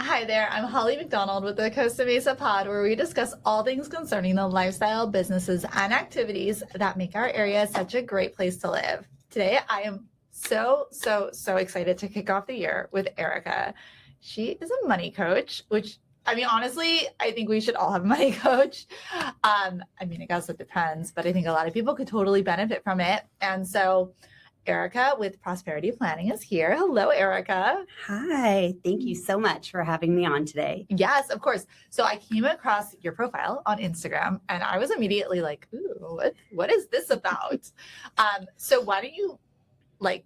Hi there, I'm Holly McDonald with the Costa Mesa Pod, where we discuss all things concerning the lifestyle, businesses, and activities that make our area such a great place to live. Today, I am so excited to kick off the year with Erika. She is a money coach, which, I mean, honestly, I think we should all have a money coach. I guess it depends, but I think a lot of people could totally benefit from it. And so Erika with Prosperity Planning is here. Hello, Erika. Hi, thank you so much for having me on today. Yes, of course. So I came across your profile on Instagram and I was immediately like, ooh, what is this about? So why don't you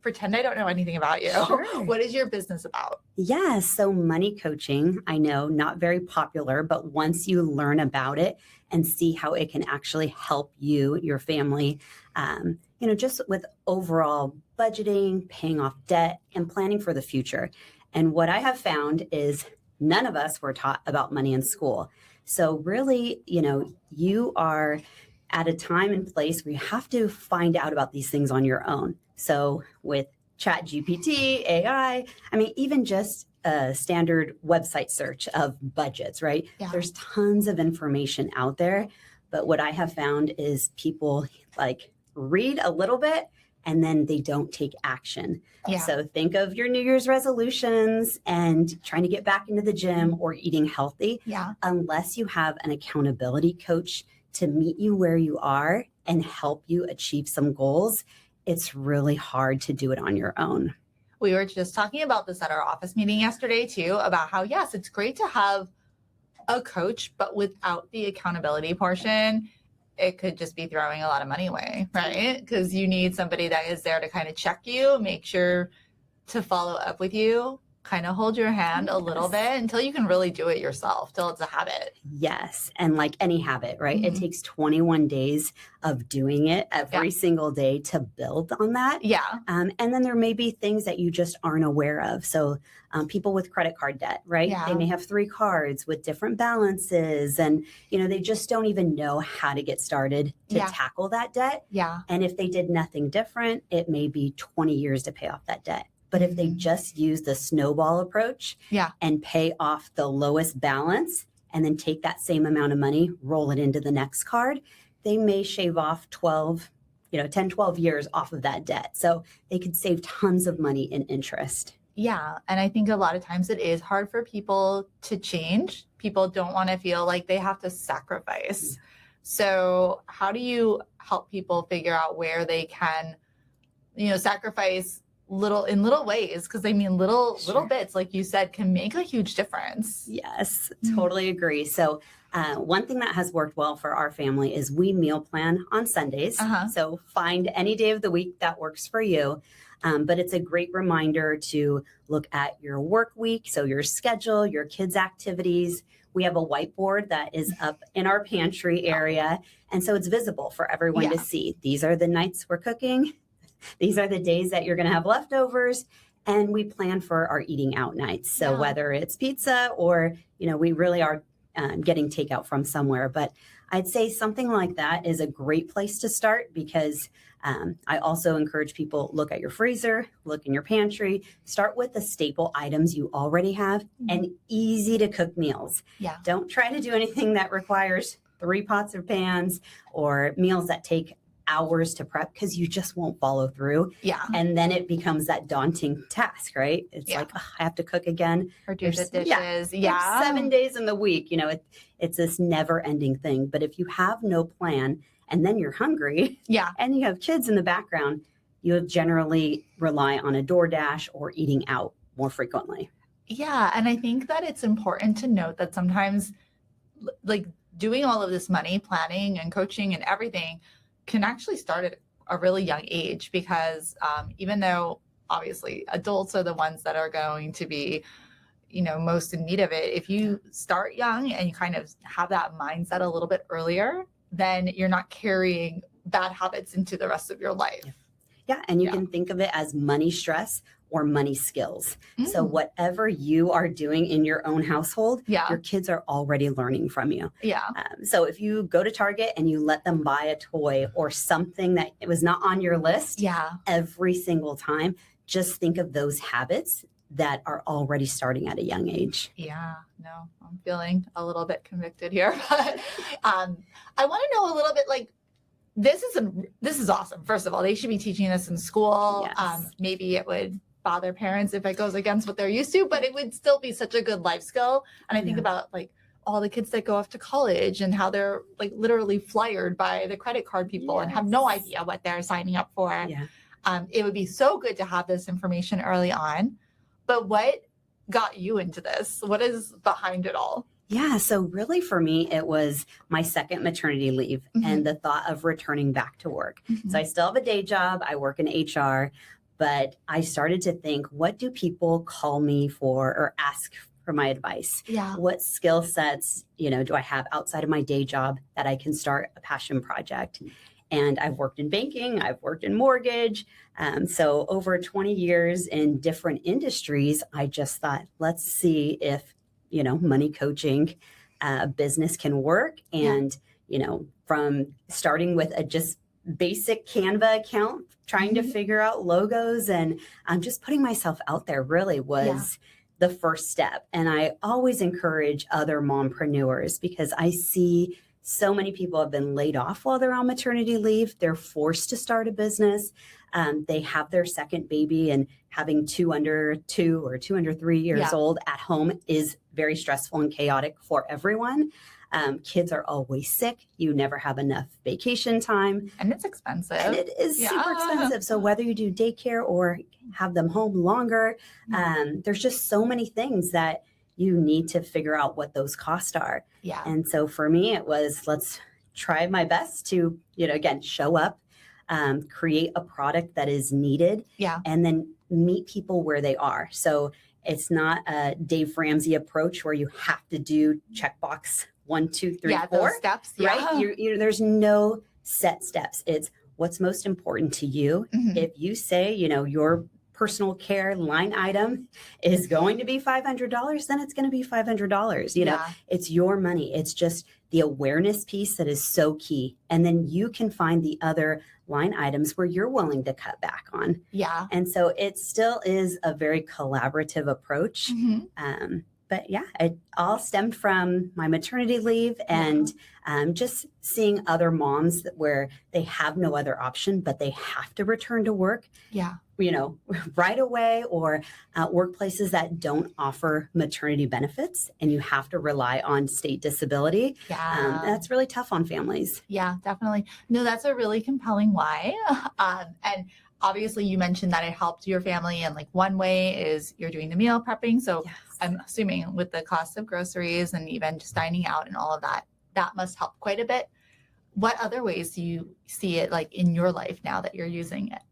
pretend I don't know anything about you? Sure. What is your business about? Yeah, so money coaching, I know not very popular, but once you learn about it and see how it can actually help you, your family, just with overall budgeting, paying off debt, and planning for the future. And what I have found is none of us were taught about money in school. So really, you are at a time and place where you have to find out about these things on your own. So with Chat GPT, AI, even just a standard website search of budgets, right? Yeah. There's tons of information out there. But what I have found is people read a little bit and then they don't take action. Yeah. So think of your New Year's resolutions and trying to get back into the gym or eating healthy. Yeah. Unless you have an accountability coach to meet you where you are and help you achieve some goals, it's really hard to do it on your own. We were just talking about this at our office meeting yesterday too, about how, yes, it's great to have a coach, but without the accountability portion, it could just be throwing a lot of money away, right? Because you need somebody that is there to kind of check you, make sure to follow up with you, kind of hold your hand a little bit until you can really do it yourself, till it's a habit. Yes. And like any habit, right? Mm-hmm. It takes 21 days of doing it every single day to build on that. Yeah. And then there may be things that you just aren't aware of. So people with credit card debt, right? Yeah. They may have 3 cards with different balances and, they just don't even know how to get started to tackle that debt. Yeah. And if they did nothing different, it may be 20 years to pay off that debt. But if they just use the snowball approach and pay off the lowest balance and then take that same amount of money, roll it into the next card, they may shave off 10, 12 years off of that debt. So they could save tons of money in interest. Yeah. And I think a lot of times it is hard for people to change. People don't want to feel like they have to sacrifice. So how do you help people figure out where they can, sacrifice in little ways? Because little bits, like you said, can make a huge difference. Yes, totally agree. So one thing that has worked well for our family is we meal plan on Sundays. So find any day of the week that works for you. But it's a great reminder to look at your work week, so your schedule, your kids' activities. We have a whiteboard that is up in our pantry area. And so it's visible for everyone to see. These are the nights we're cooking. These are the days that you're going to have leftovers. And we plan for our eating out nights. So whether it's pizza or, we really are getting takeout from somewhere. But I'd say something like that is a great place to start because I also encourage people, look at your freezer, look in your pantry, start with the staple items you already have and easy to cook meals. Yeah. Don't try to do anything that requires 3 pots or pans or meals that take hours to prep because you just won't follow through. Yeah. And then it becomes that daunting task, right? It's like, I have to cook again. Or do the dishes. Yeah. There's 7 days in the week. It's this never ending thing. But if you have no plan and then you're hungry and you have kids in the background, you'll generally rely on a DoorDash or eating out more frequently. Yeah. And I think that it's important to note that sometimes doing all of this money planning and coaching and everything can actually start at a really young age because even though obviously adults are the ones that are going to be, most in need of it, if you start young and you kind of have that mindset a little bit earlier, then you're not carrying bad habits into the rest of your life. Yeah. And you can think of it as money stress or money skills. So whatever you are doing in your own household, your kids are already learning from you. Yeah. So if you go to Target and you let them buy a toy or something that it was not on your list every single time, just think of those habits that are already starting at a young age. Yeah, no, I'm feeling a little bit convicted here, but I want to know a little bit like this is awesome. First of all, they should be teaching this in school. Yes. Maybe it would bother parents if it goes against what they're used to, but it would still be such a good life skill. And I think about like all the kids that go off to college and how they're like literally flyered by the credit card people and have no idea what they're signing up for. Yeah. It would be so good to have this information early on. But what got you into this? What is behind it all? Yeah. So really for me, it was my second maternity leave and the thought of returning back to work. So I still have a day job. I work in HR, but I started to think, what do people call me for or ask for my advice? Yeah. What skill sets, do I have outside of my day job that I can start a passion project? And I've worked in banking, I've worked in mortgage. So over 20 years in different industries, I just thought, let's see if, money coaching business can work. And, from starting with a just basic Canva account, trying to figure out logos and just putting myself out there really was the first step. And I always encourage other mompreneurs because I see so many people have been laid off while they're on maternity leave. They're forced to start a business. They have their second baby, and having two under 2 or 2 under 3 years old at home is very stressful and chaotic for everyone. Kids are always sick. You never have enough vacation time. And it's expensive. And it is super expensive. So whether you do daycare or have them home longer, there's just so many things that you need to figure out what those costs are. Yeah. And so for me, it was, let's try my best to, again, show up, create a product that is needed, and then meet people where they are. So it's not a Dave Ramsey approach where you have to do checkbox 1, 2, 3, 4. Those steps. Right? There's no set steps. It's what's most important to you. If you say, your personal care line item is going to be $500, then it's going to be $500. It's your money. It's just the awareness piece that is so key. And then you can find the other line items where you're willing to cut back on. Yeah. And so it still is a very collaborative approach. But yeah, it all stemmed from my maternity leave and just seeing other moms where they have no other option, but they have to return to work. Yeah. Right away, or workplaces that don't offer maternity benefits and you have to rely on state disability. That's really tough on families. Yeah, definitely. No, that's a really compelling why. And obviously you mentioned that it helped your family. And like one way is you're doing the meal prepping. So I'm assuming with the cost of groceries and even just dining out and all of that, that must help quite a bit. What other ways do you see it like in your life now that you're using it?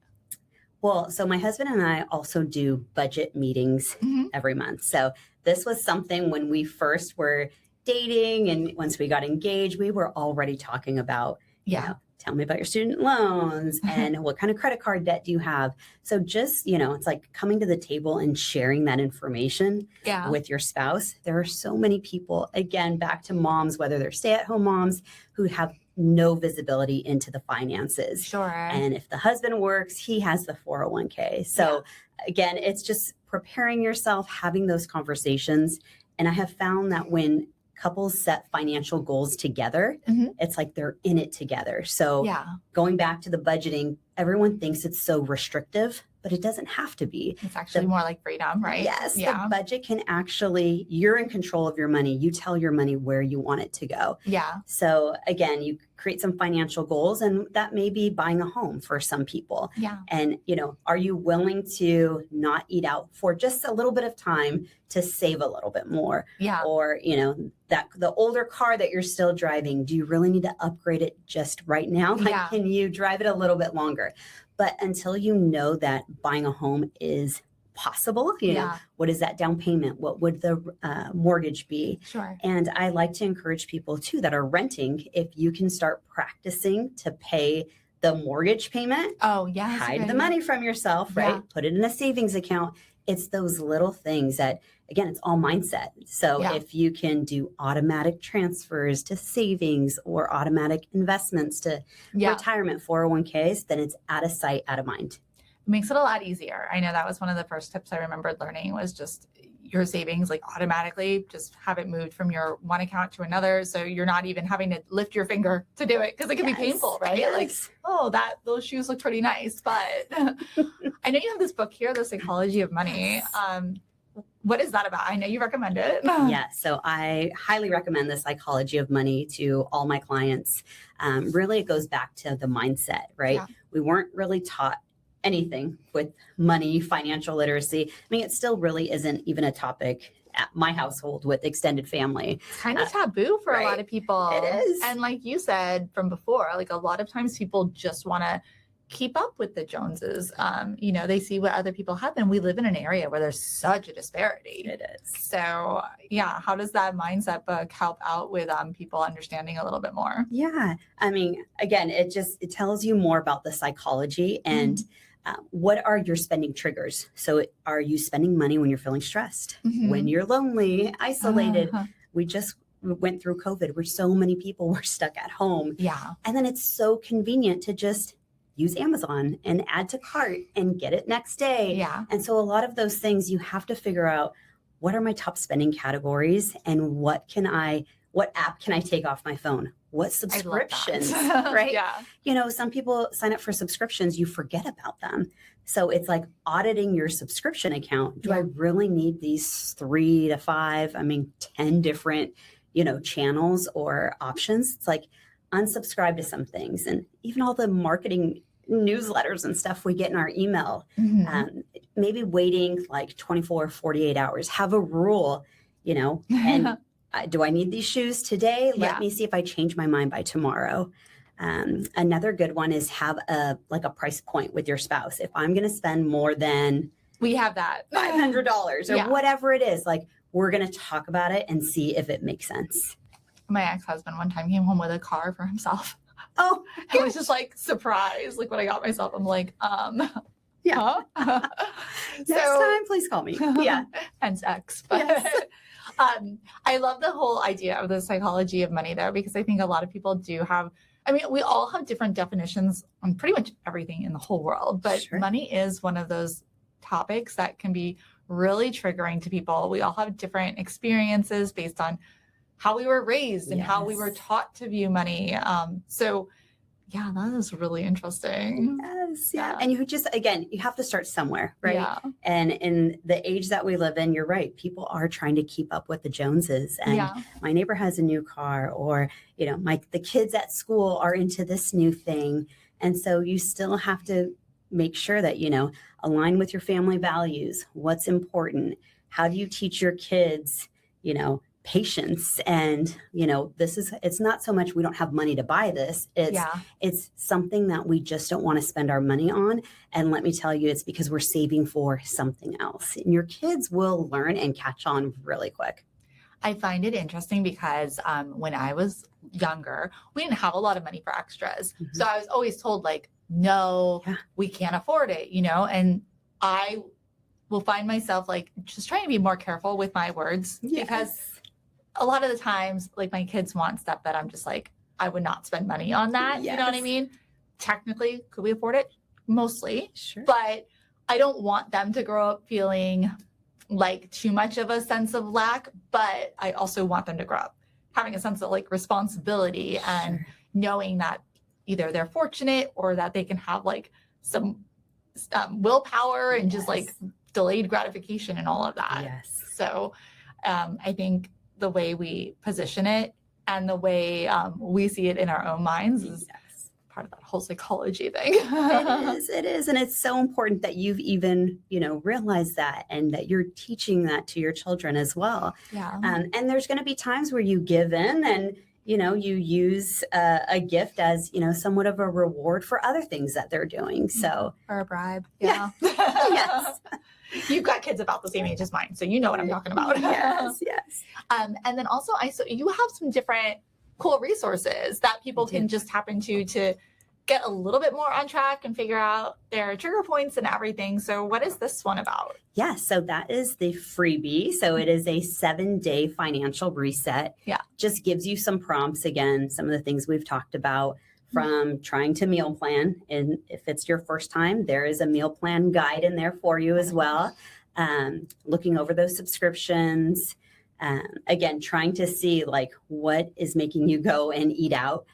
Well, so my husband and I also do budget meetings every month. So this was something when we first were dating and once we got engaged, we were already talking about, tell me about your student loans and what kind of credit card debt do you have? So just, it's like coming to the table and sharing that information with your spouse. There are so many people, again, back to moms, whether they're stay-at-home moms who have no visibility into the finances. Sure. And if the husband works, he has the 401k. So again, it's just preparing yourself, having those conversations. And I have found that when couples set financial goals together, it's like they're in it together. So going back to the budgeting, everyone thinks it's so restrictive, but it doesn't have to be. It's actually more like freedom, right? Yes. The budget can actually, you're in control of your money. You tell your money where you want it to go. Yeah. So again, you create some financial goals, and that may be buying a home for some people. Yeah. And, are you willing to not eat out for just a little bit of time to save a little bit more? Yeah. Or, that the older car that you're still driving, do you really need to upgrade it just right now? Like, can you drive it a little bit longer? But until you know that buying a home is possible, what is that down payment? What would the mortgage be? Sure. And I like to encourage people too that are renting, if you can start practicing to pay the mortgage payment. Hide the money from yourself, right? Put it in a savings account. It's those little things that, again, it's all mindset. So if you can do automatic transfers to savings or automatic investments to retirement 401ks, then it's out of sight, out of mind. makes it a lot easier. I know that was one of the first tips I remembered learning was just your savings, like automatically just have it moved from your one account to another. So you're not even having to lift your finger to do it because it can be painful, right? Yes. Like, oh, those shoes look pretty nice. But I know you have this book here, The Psychology of Money. What is that about? I know you recommend it. Yeah, so I highly recommend The Psychology of Money to all my clients. Really, it goes back to the mindset, right? Yeah. We weren't really taught anything with money, financial literacy. I mean, it still really isn't even a topic at my household with extended family. It's kind of taboo for a lot of people. It is. And like you said from before, like a lot of times people just want to keep up with the Joneses. They see what other people have, and we live in an area where there's such a disparity. It is. So yeah, how does that mindset book help out with people understanding a little bit more? Yeah. I mean, again, it tells you more about the psychology and what are your spending triggers? So are you spending money when you're feeling stressed, when you're lonely, isolated? We just went through COVID where so many people were stuck at home. Yeah. And then it's so convenient to just use Amazon and add to cart and get it next day. Yeah. And so a lot of those things you have to figure out, what are my top spending categories and what app can I take off my phone? What subscriptions, right? Yeah. Some people sign up for subscriptions, you forget about them. So it's like auditing your subscription account. Do I really need these 3 to 5, 10 different, channels or options? It's like unsubscribe to some things, and even all the marketing newsletters and stuff we get in our email. Maybe waiting like 24, 48 hours. Have a rule, and do I need these shoes today? Let me see if I change my mind by tomorrow. Another good one is have a price point with your spouse. If I'm going to spend more than we have that $500 or whatever it is, like we're going to talk about it and see if it makes sense. My ex-husband one time came home with a car for himself. Oh, I was just like surprised. Like when I got myself, I'm like, yeah. Next time, please call me. Yeah. Hence X. But I love the whole idea of the psychology of money though, because I think a lot of people do have, we all have different definitions on pretty much everything in the whole world, but money is one of those topics that can be really triggering to people. We all have different experiences based on how we were raised and how we were taught to view money. So yeah, that is really interesting. Yes. Yeah. And you have to start somewhere, right? Yeah. And in the age that we live in, you're right. People are trying to keep up with the Joneses. And my neighbor has a new car, or, the kids at school are into this new thing. And so you still have to make sure that, align with your family values. What's important? How do you teach your kids, patience? And it's not so much we don't have money to buy this, it's something that we just don't want to spend our money on. And let me tell you, it's because we're saving for something else, and your kids will learn and catch on really quick. I find it interesting because when I was younger, we didn't have a lot of money for extras. So I was always told like, no, we can't afford it, and I will find myself like just trying to be more careful with my words because a lot of the times, like my kids want stuff that I'm just like, I would not spend money on that. You know what I mean? Technically, could we afford it? Mostly. Sure. But I don't want them to grow up feeling like too much of a sense of lack. But I also want them to grow up having a sense of like responsibility and knowing that either they're fortunate or that they can have like some willpower and just like delayed gratification and all of that. Yes. So I think the way we position it and the way we see it in our own minds is part of that whole psychology thing. It is. And it's so important that you've even, realized that and that you're teaching that to your children as well. Yeah. And there's going to be times where you give in and, you use a gift as, somewhat of a reward for other things that they're doing. So, or a bribe. Yeah. Yes. You've got kids about the same age as mine, so you know what I'm talking about. Yes. And then also, you have some different cool resources that people can just tap into to get a little bit more on track and figure out their trigger points and everything. So what is this one about? Yes, so that is the freebie. So it is a 7-day financial reset. Yeah. Just gives you some prompts, again, some of the things we've talked about from trying to meal plan. And if it's your first time, there is a meal plan guide in there for you as well. Looking over those subscriptions, again, trying to see like what is making you go and eat out.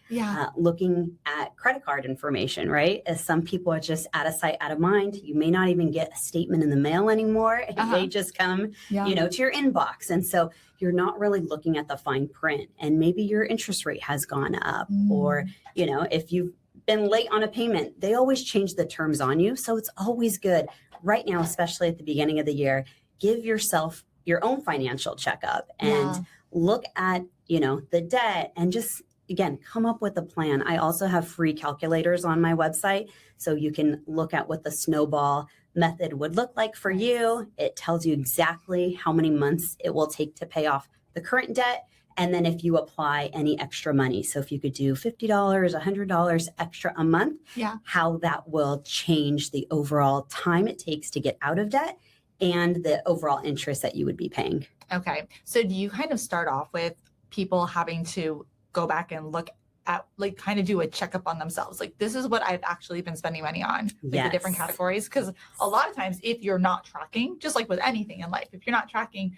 Looking at credit card information, right? As some people are just out of sight, out of mind. You may not even get a statement in the mail anymore. They just come, to your inbox. And so you're not really looking at the fine print, and maybe your interest rate has gone up, or, if you've been late on a payment, they always change the terms on you. So it's always good right now, especially at the beginning of the year, give yourself your own financial checkup and look at, the debt, and just, again, come up with a plan. I also have free calculators on my website, so you can look at what the snowball method would look like for you. It tells you exactly how many months it will take to pay off the current debt. And then if you apply any extra money, so if you could do $50, $100 extra a month, how that will change the overall time it takes to get out of debt and the overall interest that you would be paying. Okay. So do you kind of start off with people having to go back and look at, like, kind of do a checkup on themselves? Like, this is what I've actually been spending money on, like the different categories. Because a lot of times if you're not tracking, just like with anything in life, if you're not tracking,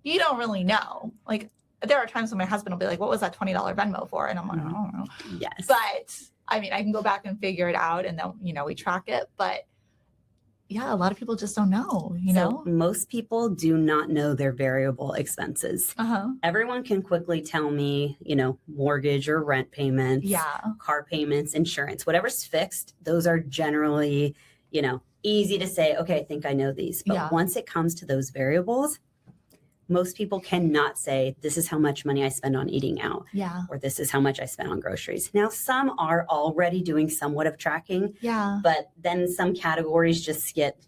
you don't really know. Like, there are times when my husband will be like, what was that $20 Venmo for? And I'm like, I don't know. Yes. But I mean, I can go back and figure it out, and then, we track it. But yeah, a lot of people just don't know, So most people do not know their variable expenses. Everyone can quickly tell me, mortgage or rent payments, car payments, insurance, whatever's fixed. Those are generally, easy to say, okay, I think I know these. But once it comes to those variables, most people cannot say, this is how much money I spend on eating out, or this is how much I spend on groceries. Now, some are already doing somewhat of tracking, but then some categories just get,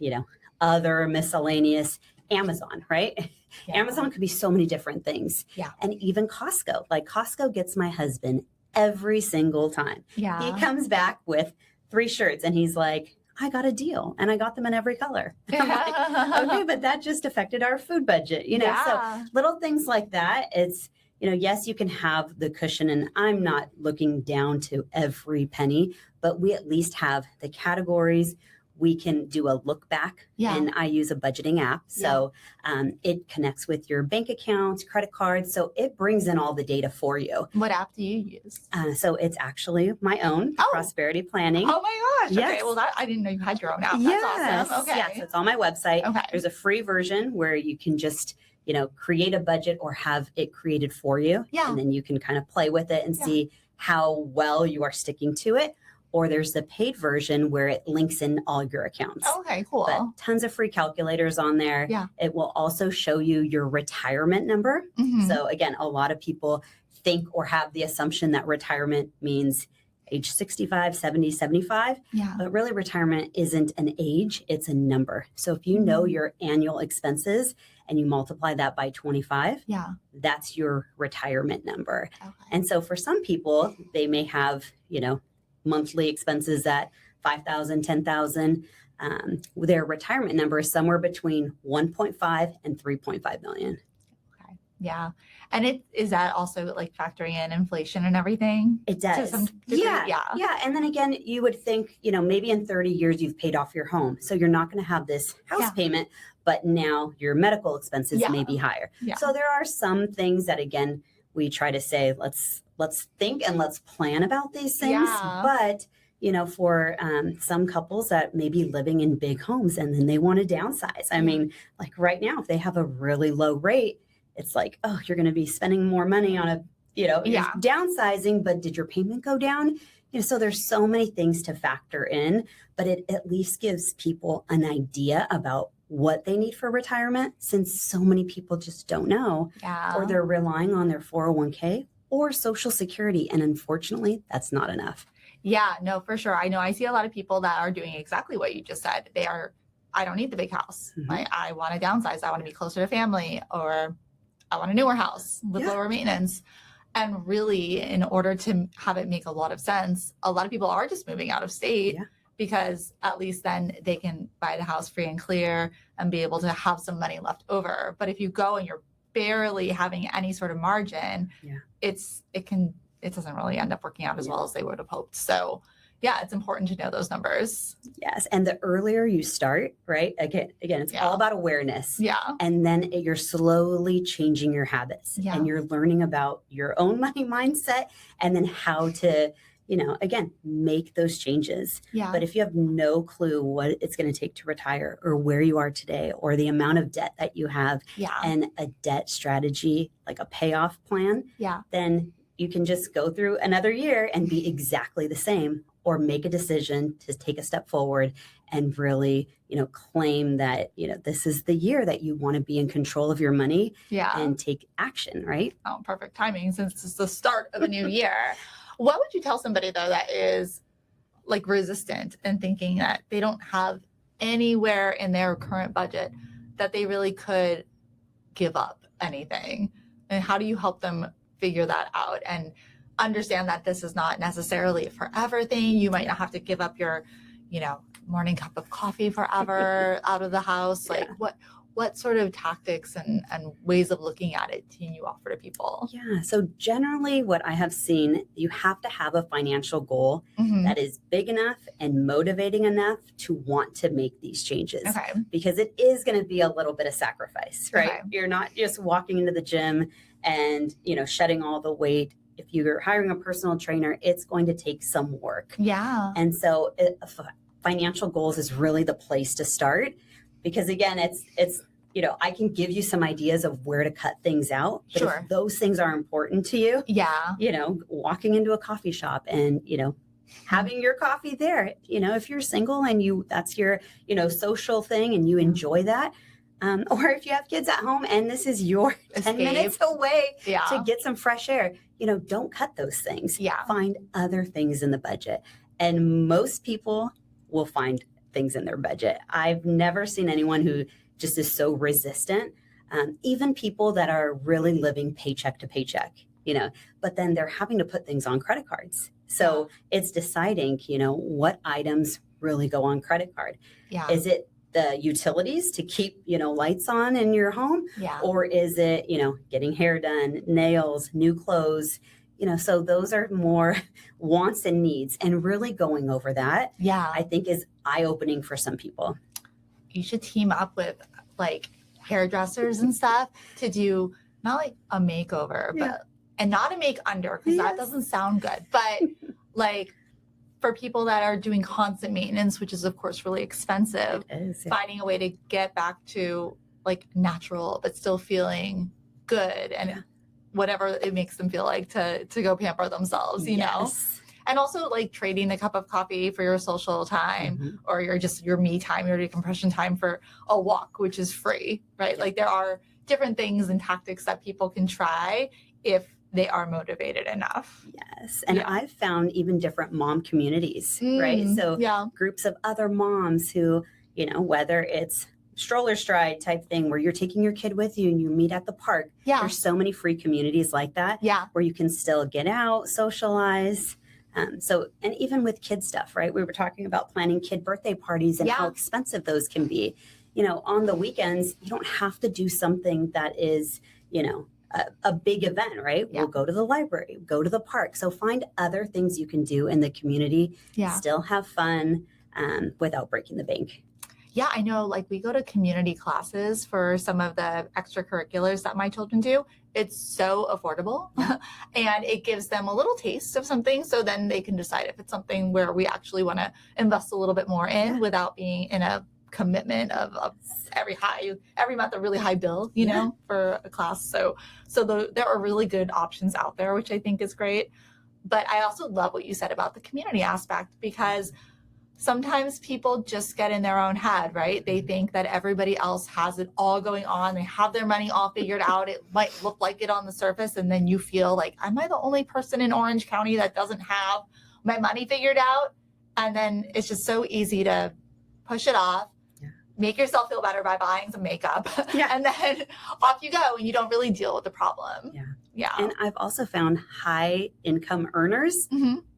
other miscellaneous. Amazon, right? Amazon could be so many different things. And even Costco. Like, Costco gets my husband every single time. He comes back with 3 shirts and he's like, I got a deal, and I got them in every color. I'm like, okay, but that just affected our food budget, So little things like that. It's, yes, you can have the cushion, and I'm not looking down to every penny, but we at least have the categories. We can do a look back, and I use a budgeting app. So it connects with your bank accounts, credit cards. So it brings in all the data for you. What app do you use? So it's actually my own, Prosperity Planning. Oh my gosh. Yes. Okay. Well, I didn't know you had your own app. That's awesome. Okay. Yes, it's on my website. Okay. There's a free version where you can just, create a budget or have it created for you. And then you can kind of play with it and see how well you are sticking to it. Or there's the paid version where it links in all your accounts. Okay, cool. But tons of free calculators on there. It will also show you your retirement number. So again, a lot of people think or have the assumption that retirement means age 65, 70, 75. But really, retirement isn't an age, it's a number. So if you know your annual expenses and you multiply that by 25, that's your retirement number. And so for some people, they may have, monthly expenses at $5,000, $10,000. Their retirement number is somewhere between 1.5 and 3.5 million. Okay. Yeah. And is that also like factoring in inflation and everything? It does. Yeah. And then again, you would think, maybe in 30 years you've paid off your home. So you're not going to have this house payment, but now your medical expenses may be higher. So there are some things that, again, we try to say, let's think and let's plan about these things. But, for some couples that may be living in big homes and then they want to downsize. I mean, like right now, if they have a really low rate, it's like, oh, you're going to be spending more money on you're downsizing, but did your payment go down? So there's so many things to factor in, but it at least gives people an idea about what they need for retirement, since so many people just don't know, or they're relying on their 401k or Social Security. And unfortunately, that's not enough. Yeah, no, for sure. I know I see a lot of people that are doing exactly what you just said. I don't need the big house. Like, I want to downsize. I want to be closer to family, or I want a newer house with lower maintenance. And really, in order to have it make a lot of sense, a lot of people are just moving out of state. Because at least then they can buy the house free and clear and be able to have some money left over. But if you go and you're barely having any sort of margin, it can it doesn't really end up working out as well as they would have hoped. So yeah, it's important to know those numbers. Yes. And the earlier you start, right? Again, it's all about awareness. Yeah. And then you're slowly changing your habits and you're learning about your own money mindset and then how to, again, make those changes. Yeah. But if you have no clue what it's going to take to retire or where you are today or the amount of debt that you have and a debt strategy, like a payoff plan, then you can just go through another year and be exactly the same, or make a decision to take a step forward and really, claim that, this is the year that you want to be in control of your money and take action, right? Oh, perfect timing since it's the start of a new year. What would you tell somebody though that is like resistant and thinking that they don't have anywhere in their current budget that they really could give up anything? And how do you help them figure that out and understand that this is not necessarily a forever thing? You might not have to give up your, morning cup of coffee forever out of the house. Like what sort of tactics and ways of looking at it can you offer to people? Yeah. So generally what I have seen, you have to have a financial goal that is big enough and motivating enough to want to make these changes. Okay. Because it is going to be a little bit of sacrifice, right? Okay. You're not just walking into the gym and, shedding all the weight. If you're hiring a personal trainer, it's going to take some work. Yeah. And so financial goals is really the place to start, because again, it's I can give you some ideas of where to cut things out. But if those things are important to you, walking into a coffee shop and, having your coffee there, if you're single and that's your, social thing and you enjoy that. Or if you have kids at home and this is your 10 minutes away to get some fresh air, don't cut those things. Find other things in the budget. And most people will find things in their budget. I've never seen anyone who just is so resistant. Even people that are really living paycheck to paycheck, but then they're having to put things on credit cards. So it's deciding, what items really go on credit card. Is it the utilities to keep, lights on in your home? Or is it, getting hair done, nails, new clothes? So those are more wants and needs, and really going over that, I think is eye-opening for some people. You should team up with like hairdressers and stuff to do not like a makeover, but and not a make under, because that doesn't sound good, but like for people that are doing constant maintenance, which is of course really expensive, finding a way to get back to like natural but still feeling good and whatever it makes them feel like to go pamper themselves, you know? And also like trading the cup of coffee for your social time or your me time, your decompression time for a walk, which is free, right? Like there are different things and tactics that people can try if they are motivated enough. Yes. And I've found even different mom communities, right? So groups of other moms who, whether it's stroller stride type thing where you're taking your kid with you and you meet at the park. There's so many free communities like that where you can still get out, socialize. And even with kid stuff, right? We were talking about planning kid birthday parties and how expensive those can be. On the weekends, you don't have to do something that is, a big event, right? We'll go to the library, go to the park. So find other things you can do in the community, still have fun without breaking the bank. Yeah, I know, like we go to community classes for some of the extracurriculars that my children do. It's so affordable and it gives them a little taste of something. So then they can decide if it's something where we actually want to invest a little bit more in without being in a commitment of every month a really high bill, you know, for a class. So there are really good options out there, which I think is great. But I also love what you said about the community aspect, because sometimes people just get in their own head, right? They think that everybody else has it all going on. They have their money all figured out. It might look like it on the surface. And then you feel like, am I the only person in Orange County that doesn't have my money figured out? And then it's just so easy to push it off, make yourself feel better by buying some makeup. And then off you go and you don't really deal with the problem. And I've also found high income earners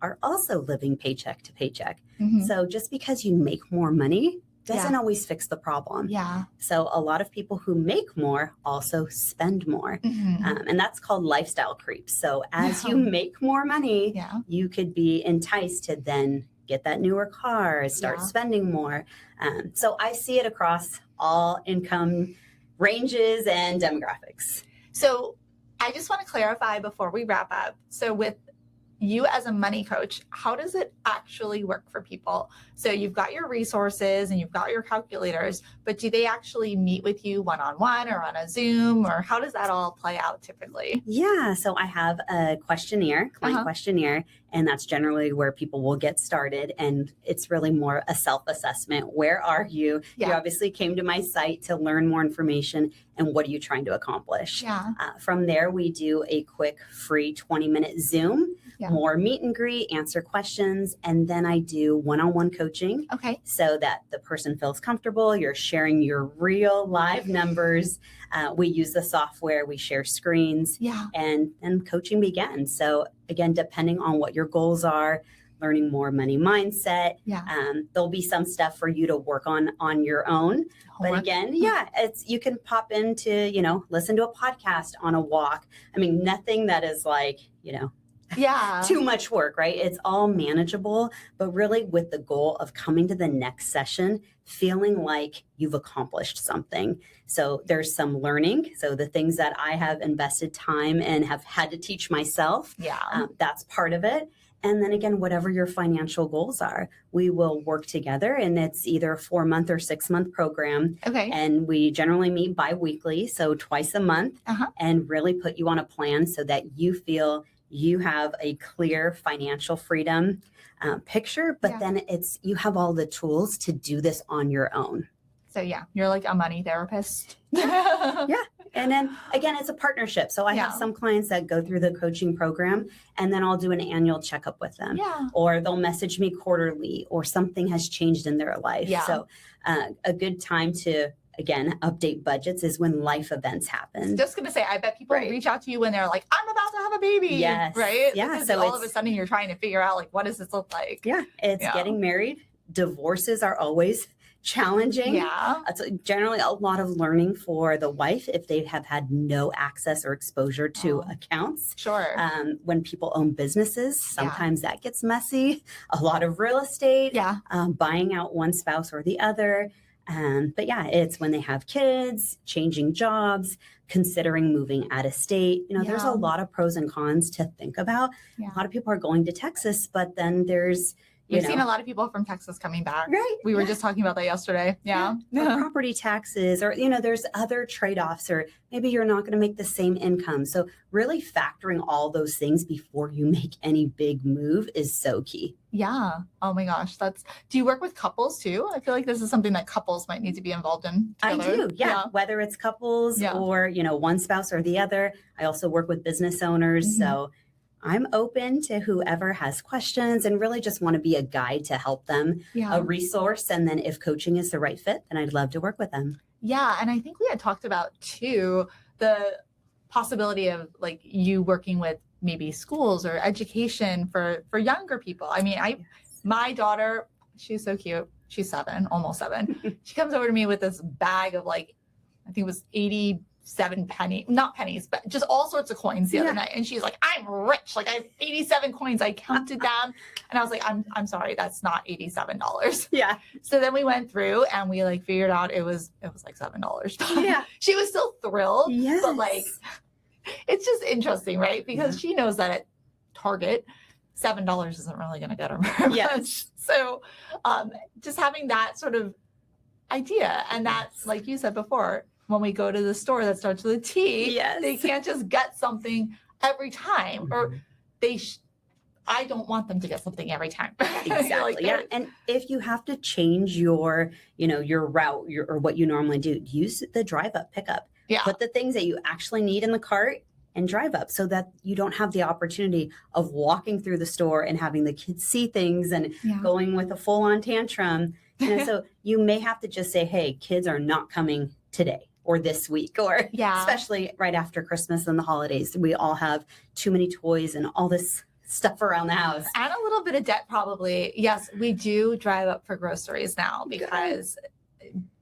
are also living paycheck to paycheck. So just because you make more money doesn't always fix the problem. Yeah. So a lot of people who make more also spend more. Mm-hmm. And that's called lifestyle creep. So as you make more money, you could be enticed to then get that newer car, start spending more. So I see it across all income ranges and demographics. So I just want to clarify before we wrap up. So with you as a money coach, how does it actually work for people? So you've got your resources and you've got your calculators, but do they actually meet with you one-on-one or on a Zoom, or how does that all play out typically? Yeah, so I have a questionnaire, client questionnaire, and that's generally where people will get started. And it's really more a self-assessment. Where are you? You obviously came to my site to learn more information, and what are you trying to accomplish? From there, we do a quick free 20-minute Zoom, more meet and greet, answer questions, and then I do one-on-one coaching. Okay. So that the person feels comfortable. You're sharing your real live numbers. We use the software, we share screens, and then coaching begins. So again, depending on what your goals are, learning more money mindset, there'll be some stuff for you to work on your own. But again, it's, you can pop into, listen to a podcast on a walk. I mean, nothing that is like, too much work, right? It's all manageable, but really with the goal of coming to the next session, feeling like you've accomplished something. So there's some learning. So the things that I have invested time and have had to teach myself, that's part of it. And then again, whatever your financial goals are, we will work together, and it's either a 4-month or 6-month program. Okay. And we generally meet bi-weekly, so twice a month, and really put you on a plan so that you feel you have a clear financial freedom picture, but then it's, you have all the tools to do this on your own. So you're like a money therapist. And then again, it's a partnership. So I have some clients that go through the coaching program, and then I'll do an annual checkup with them, or they'll message me quarterly, or something has changed in their life. So a good time to, again, update budgets is when life events happen. Just going to say, I bet people reach out to you when they're like, I'm about to have a baby. Yes. Right? Yeah. Because so all of a sudden you're trying to figure out, like, what does this look like? It's getting married. Divorces are always challenging. It's generally a lot of learning for the wife if they have had no access or exposure to accounts. When people own businesses, sometimes that gets messy. A lot of real estate, buying out one spouse or the other. But it's when they have kids, changing jobs, considering moving out of state. There's a lot of pros and cons to think about. A lot of people are going to Texas, but then there's, We've seen a lot of people from Texas coming back. Right. We were just talking about that yesterday. Or property taxes, or, there's other trade-offs, or maybe you're not going to make the same income. So really factoring all those things before you make any big move is so key. Oh my gosh. Do you work with couples too? I feel like this is something that couples might need to be involved in together. I do. Whether it's couples or, one spouse or the other. I also work with business owners. So I'm open to whoever has questions, and really just want to be a guide to help them, a resource. And then if coaching is the right fit, then I'd love to work with them. And I think we had talked about too, the possibility of like you working with maybe schools or education for younger people. I mean, my daughter, she's so cute. She's 7, almost 7. She comes over to me with this bag of like, I think it was 87 not pennies, but just all sorts of coins the other night. And she's like, I'm rich. Like I have 87 coins. I counted them. And I was like, I'm sorry, that's not $87. So then we went through and we like figured out it was like $7. She was still thrilled. But like, it's just interesting, right? Because she knows that at Target, $7 isn't really going to get her very much. So just having that sort of idea, and that's like you said before, when we go to the store that starts with a T, they can't just get something every time, or I don't want them to get something every time. Exactly. And if you have to change your, your route, or what you normally do, use the drive up pickup. Put the things that you actually need in the cart and drive up, so that you don't have the opportunity of walking through the store and having the kids see things and going with a full on tantrum. So you may have to just say, hey, kids are not coming today or this week, or especially right after Christmas and the holidays. We all have too many toys and all this stuff around the house. And a little bit of debt probably. Yes, we do drive up for groceries now because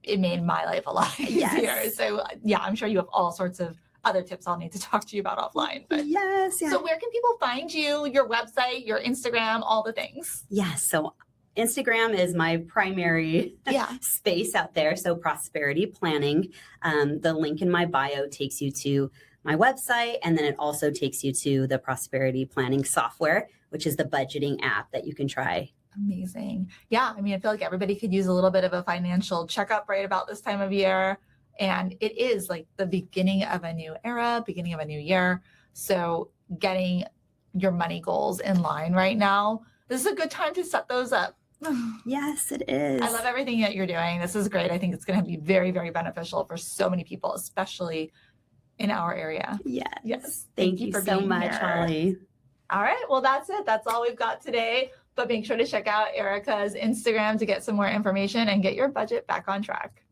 it made my life a lot easier. Yes. So yeah, I'm sure you have all sorts of other tips I'll need to talk to you about offline. But Yes. Yeah. so where can people find you, your website, your Instagram, all the things? Yes. So Instagram is my primary space out there. So prosperity planning. The link in my bio takes you to my website, and then it also takes you to the prosperity planning software, which is the budgeting app that you can try. Amazing. Yeah. I mean, I feel like everybody could use a little bit of a financial checkup right about this time of year. And it is like the beginning of a new era, beginning of a new year. So getting your money goals in line right now, this is a good time to set those up. Yes, it is. I love everything that you're doing. This is great. I think it's going to be very, very beneficial for so many people, especially in our area. Yes. Thank you for so much, Holly. All right. Well, that's it. That's all we've got today. But make sure to check out Erika's Instagram to get some more information and get your budget back on track.